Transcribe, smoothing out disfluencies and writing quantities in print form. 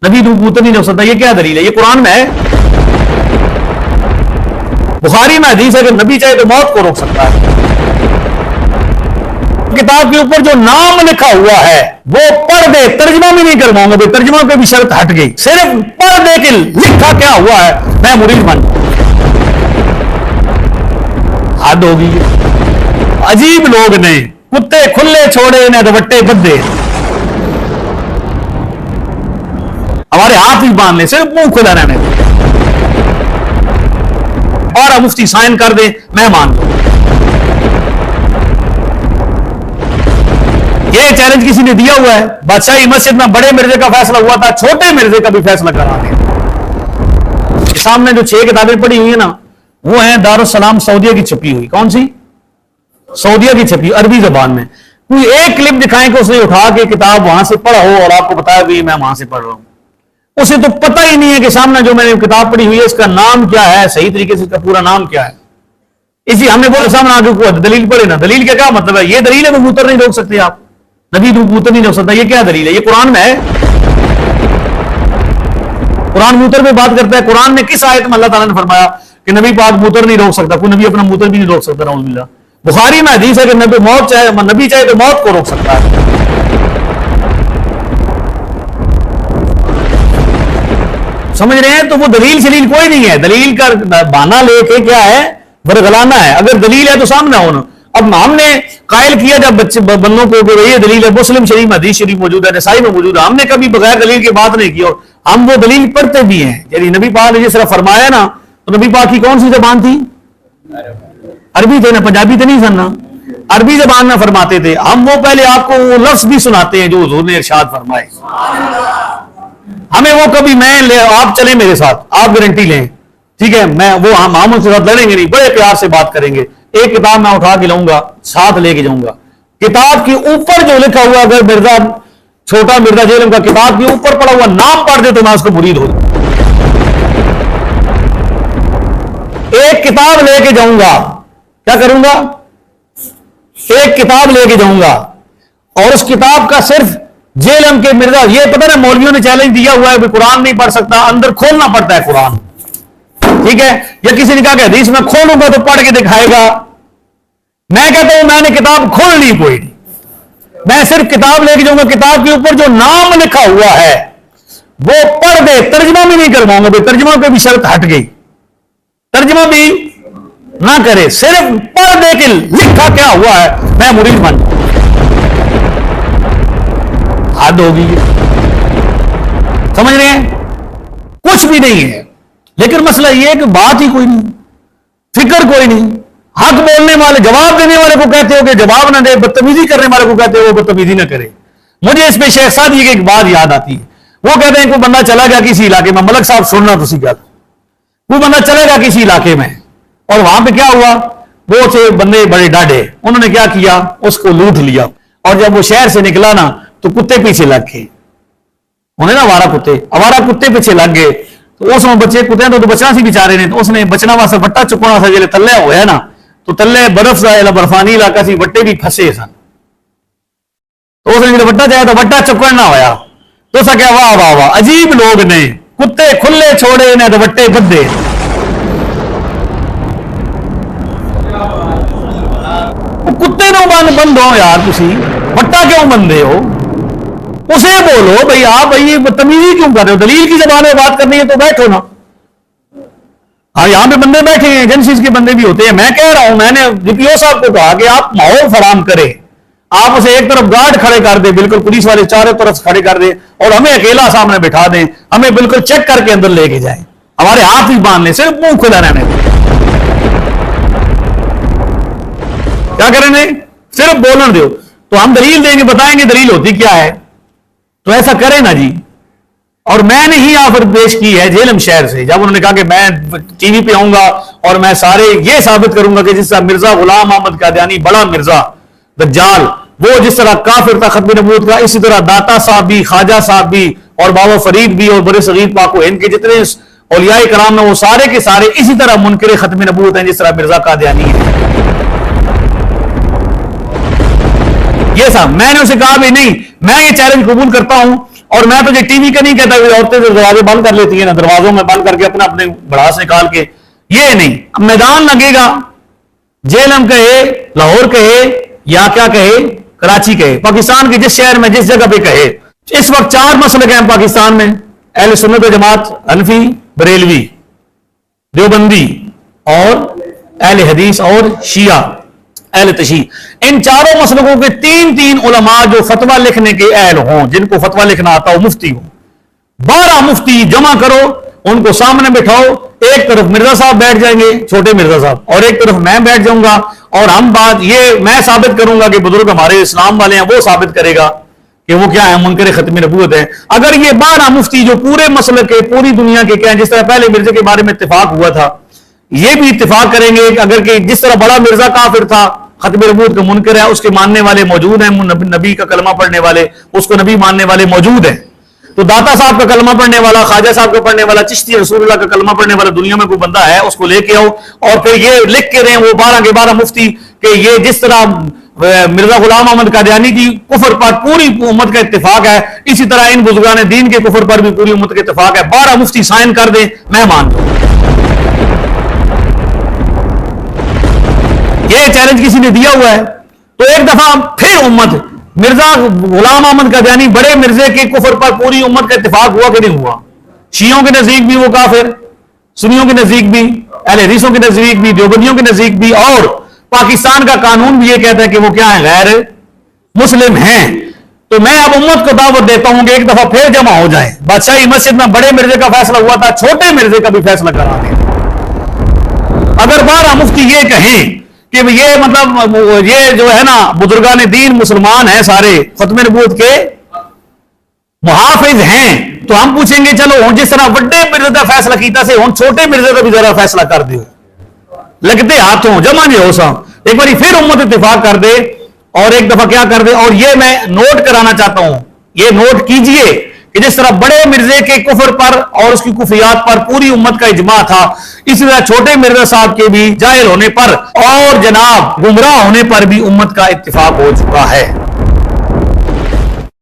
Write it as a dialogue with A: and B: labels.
A: نبی تو پوتر نہیں ہو سکتا، یہ کیا دلیل ہے؟ یہ قرآن میں ہے، بخاری میں حدیث ہے کہ نبی چاہے تو موت کو روک سکتا ہے۔ کتاب کے اوپر جو نام لکھا ہوا ہے وہ پڑھ دے، ترجمہ بھی نہیں کرواؤں گا، بھائی ترجمہ پہ بھی شرط ہٹ گئی، صرف پڑھ دے کہ لکھا کیا ہوا ہے، میں مرید بن جاؤں۔ حد ہوگی، عجیب لوگ نے، کتے کھلے چھوڑے انہیں دوپٹے بدے، ہمارے ہاتھ ہی باندھ لے، صرف منہ کھلا رہنے دے، 12 مفتی سائن کر دیں میں مان لوں۔ یہ چیلنج کسی نے دیا ہوا ہے، بادشاہی مسجد میں بڑے مرزے کا فیصلہ ہوا تھا، چھوٹے مرزے کا بھی فیصلہ کرا دیں۔ سامنے جو 6 کتابیں پڑھی ہوئی ہیں نا، وہ ہیں دارالسلام سعودیہ کی چھپی ہوئی۔ کون سی؟ سعودیہ کی چھپی، عربی زبان میں۔ کوئی ایک کلپ دکھائیں کہ اس نے اٹھا کے کتاب وہاں سے پڑھا ہو اور آپ کو بتایا کہ میں وہاں سے پڑھ رہا ہوں۔ اسے تو پتہ ہی نہیں ہے کہ سامنے جو میں نے کتاب پڑھی ہوئی ہے اس کا نام کیا ہے، صحیح طریقے سے اس کا پورا نام کیا ہے۔ اسی ہم نے بولا سامنے آگے کو دلیل پڑھے نا، دلیل کا کیا مطلب ہے؟ یہ دلیل ہے کبوتر نہیں روک سکتے آپ، نبی تو کبوتر نہیں روک سکتا، یہ کیا دلیل ہے؟ یہ قرآن میں ہے، قرآن کبوتر پہ بات کرتا ہے۔ قرآن میں کس آیت میں اللہ تعالیٰ نے فرمایا کہ نبی پاک کبوتر نہیں روک سکتا؟ کوئی نبی اپنا کبوتر بھی نہیں روک سکتا، نعوذ باللہ۔ بخاری میں حدیث ہے کہ نبی چاہے تو موت کو روک سکتا ہے۔ سمجھ رہے ہیں؟ تو وہ دلیل شلیل کوئی نہیں ہے، دلیل کا بہانہ لے کے کیا ہے، برگلانا ہے۔ اگر دلیل ہے تو سامنے ہونا۔ اب ہم نے قائل کیا جب بندوں کو کہ یہ دلیل ہے، مسلم شریف میں حدیث شریف موجود ہے، نسائی میں موجود ہے، ہم نے کبھی بغیر دلیل کی بات نہیں کی، اور ہم وہ دلیل پڑھتے بھی ہیں۔ یعنی نبی پاک نے جس طرح فرمایا نا، تو نبی پاک کی کون سی زبان تھی؟ عربی تھے نا، پنجابی تو نہیں سننا، عربی زبان میں فرماتے تھے۔ ہم وہ پہلے آپ کو وہ لفظ بھی سناتے ہیں جو حضور نے ارشاد فرمائے، ہمیں وہ کبھی آپ چلیں میرے ساتھ، آپ گارنٹی لیں، ٹھیک ہے؟ ہم ان کے ساتھ لڑیں گے نہیں، بڑے پیار سے بات کریں گے۔ ایک کتاب میں اٹھا کے لاؤں گا، ساتھ لے کے جاؤں گا، کتاب کے اوپر جو لکھا ہوا، اگر مرزا چھوٹا مرزا جیلم کا کتاب کے اوپر پڑا ہوا نام پڑھ دے تو میں اس کو مرید ہو جاؤں۔ ایک کتاب لے کے جاؤں گا، کیا کروں گا؟ ایک کتاب لے کے جاؤں گا، اور اس کتاب کا صرف جیلم کے مرزا، یہ پتہ نا مولویوں نے چیلنج دیا ہوا ہے کہ قرآن نہیں پڑھ سکتا، اندر کھولنا پڑتا ہے قرآن، ٹھیک ہے؟ یا کسی نے کہا کہ حدیث میں کھولوں گا تو پڑھ کے دکھائے گا۔ میں کہتا ہوں میں نے کتاب کھولنی کوئی نہیں، میں صرف کتاب لے کے جاؤں گا، کتاب کے اوپر جو نام لکھا ہوا ہے وہ پڑھ دے، ترجمہ بھی نہیں کرواؤں گا، ترجمہ پہ بھی شرط ہٹ گئی، ترجمہ بھی نہ کرے، صرف پڑھ دے کہ لکھا کیا ہوا ہے، میں مرید بن جاؤں۔ حد ہوگی، سمجھ رہے ہیں؟ کچھ بھی نہیں ہے، لیکن مسئلہ یہ ہے کہ بات ہی کوئی نہیں، فکر کوئی نہیں۔ حق بولنے والے، جواب دینے والے کو کہتے ہو کہ جواب نہ دے، بدتمیزی کرنے والے کو کہتے ہو وہ بدتمیزی نہ کرے۔ مجھے اس پہ شیخ سعدی کی ایک بات یاد آتی ہے، وہ کہتے ہیں کوئی بندہ چلا گیا کسی علاقے میں، ملک صاحب سننا تو سی گل، کوئی بندہ چلا گیا کسی علاقے میں، اور وہاں پہ کیا ہوا، وہ سے بندے بڑے ڈاڈے، انہوں نے کیا کیا، اس کو لوٹ لیا، اور جب وہ شہر سے نکلا نا تو کتے پیچھے لگ گئے، انہیں نا آوارہ کتے پیچھے لگ گئے، تو اس میں بچے کتے تو بچنا سی بیچارے نے، تو اس نے بچنا واسطے وٹا چکنا سا، جلے تلے ہویا نا، تو تلے برف کا برفانی علاقہ سی، وٹے بھی پھسے سن، تو اس نے جب وٹا چاہیا تو وٹا چکن نہ ہویا، تو اس نے کہا واہ واہ واہ، عجیب لوگ نے، کتے کھلے چھوڑے انہیں تو وٹے بدے۔ کتے نو بند ہو یار، تسی وٹا کیوں بندے ہو؟ اسے بولو بھائی، آپ بدتمیزی کیوں کر رہے ہو؟ دلیل کی زبان میں بات کرنی ہے تو بیٹھو نا۔ ہاں یہاں پہ بندے بیٹھے ہیں، ایجنسیز کے بندے بھی ہوتے ہیں، میں کہہ رہا ہوں، میں نے ڈی پی او صاحب کو کہا کہ آپ ماحول فراہم کریں، آپ اسے ایک طرف گارڈ کھڑے کر دیں، بالکل پولیس والے چاروں طرف کھڑے کر دیں، اور ہمیں اکیلا سامنے بٹھا دیں، ہمیں بالکل چیک کر کے اندر لے کے جائیں، ہمارے ہاتھ ہی باندھ لیں، صرف منہ کھلا رہنے دیں۔ کیا کریں گے؟ صرف بولن دو، تو ہم دلیل دیں گے، بتائیں گے دلیل ہوتی کیا ہے، تو ایسا کریں نا جی۔ اور میں نے ہی آفر پیش کی ہے جیلم شہر سے، جب انہوں نے کہا کہ میں ٹی وی پہ آؤں گا اور میں سارے یہ ثابت کروں گا کہ جس طرح مرزا غلام احمد قادیانی بڑا مرزا دجال، وہ جس طرح کافر تھا ختم نبوت کا، اسی طرح داتا صاحب بھی، خواجہ صاحب بھی، اور بابا فرید بھی، اور بڑے صغیر پاک و ہند کے جتنے اولیاء کرام ہیں وہ سارے کے سارے اسی طرح منکر ختم نبوت ہیں جس طرح مرزا قادیانی ہے۔ یہ صاحب میں نے اسے کہا بھی نہیں، میں یہ چیلنج قبول کرتا ہوں، اور میں تجھے ٹی وی کا نہیں کہتا کہ عورتیں دروازے بند کر لیتی ہیں نا، دروازوں میں بند کر کے اپنے بڑاس نکال کے، یہ نہیں. میدان لگے گا، جیلم کہے، لاہور کہے، یا کیا کہے، کراچی کہے، پاکستان کے جس شہر میں جس جگہ پہ کہے. اس وقت 4 مسلک ہیں پاکستان میں، اہل سنت و جماعت، حنفی، بریلوی، دیوبندی اور اہل حدیث اور شیعہ اہل تشیع. ان چاروں مسلکوں کے 3 علماء جو فتویٰ لکھنے کے اہل ہوں، جن کو فتویٰ لکھنا آتا ہو، مفتی ہوں. 12 مفتی جمع کرو، ان کو سامنے بٹھاؤ، ایک طرف مرزا صاحب بیٹھ جائیں گے، چھوٹے مرزا صاحب، اور ایک طرف میں بیٹھ جاؤں گا، اور ہم بات یہ میں ثابت کروں گا کہ بزرگ ہمارے اسلام والے ہیں، وہ ثابت کرے گا کہ وہ کیا ہے، منکر ختم نبوت ہے. اگر یہ 12 مفتی جو پورے مسلک کے، پوری دنیا کے کہیں، جس طرح پہلے مرزے کے بارے میں اتفاق ہوا تھا، یہ بھی اتفاق کریں گے کہ اگر کہ جس طرح بڑا مرزا کافر تھا، ختم نبوت کا منکر ہے، اس کے ماننے والے موجود ہیں، نبی کا کلمہ پڑھنے والے، اس کو نبی ماننے والے موجود ہیں. تو داتا صاحب کا کلمہ پڑھنے والا، خواجہ صاحب کا پڑھنے والا، چشتی رسول اللہ کا کلمہ پڑھنے والا دنیا میں کوئی بندہ ہے، اس کو لے کے آؤ، اور پھر یہ لکھ کے رہیں وہ 12 کے 12 مفتی کہ یہ جس طرح مرزا غلام احمد قادیانی کی کفر پر پوری امت کا اتفاق ہے، اسی طرح ان بزرگان دین کے کفر پر بھی پوری امت کا اتفاق ہے. 12 مفتی سائن کر دیں، میں مانتا ہوں. یہ چیلنج کسی نے دیا ہوا ہے. تو ایک دفعہ پھر امت، مرزا غلام احمد قادیانی بڑے مرزے کے کفر پر پوری امت کا اتفاق ہوا کہ نہیں ہوا؟ شیعوں کے نزدیک بھی وہ کافر، سنیوں کے نزدیک بھی، اہل حدیثوں کے نزدیک بھی، دیوبندیوں کے نزدیک بھی، اور پاکستان کا قانون بھی یہ کہتا ہے کہ وہ کیا ہے، غیر مسلم ہیں. تو میں اب امت کو دعوت دیتا ہوں کہ ایک دفعہ پھر جمع ہو جائیں. بادشاہی مسجد میں بڑے مرزے کا فیصلہ ہوا تھا، چھوٹے مرزے کا بھی فیصلہ کرا دیں. اگر 12 مفتی یہ کہیں کہ یہ مطلب یہ جو ہے نا بزرگان دین مسلمان ہیں، سارے ختم نبوت کے محافظ ہیں، تو ہم پوچھیں گے چلو ہوں جس طرح بڑے مرزے کا فیصلہ کیتا سے ہوں چھوٹے مرزے کا بھی ذرا فیصلہ کر دیو، لگتے ہاتھوں جمع نہیں ہو سا. ایک بار پھر امت اتفاق کر دے اور ایک دفعہ کیا کر دے. اور یہ میں نوٹ کرانا چاہتا ہوں، یہ نوٹ کیجئے کہ جس طرح بڑے مرزے کے کفر پر اور اس کی کفریات پر پوری امت کا اجماع تھا، اسی طرح چھوٹے مرزا صاحب کے بھی جاہل ہونے پر اور جناب گمراہ ہونے پر بھی امت کا اتفاق ہو چکا ہے.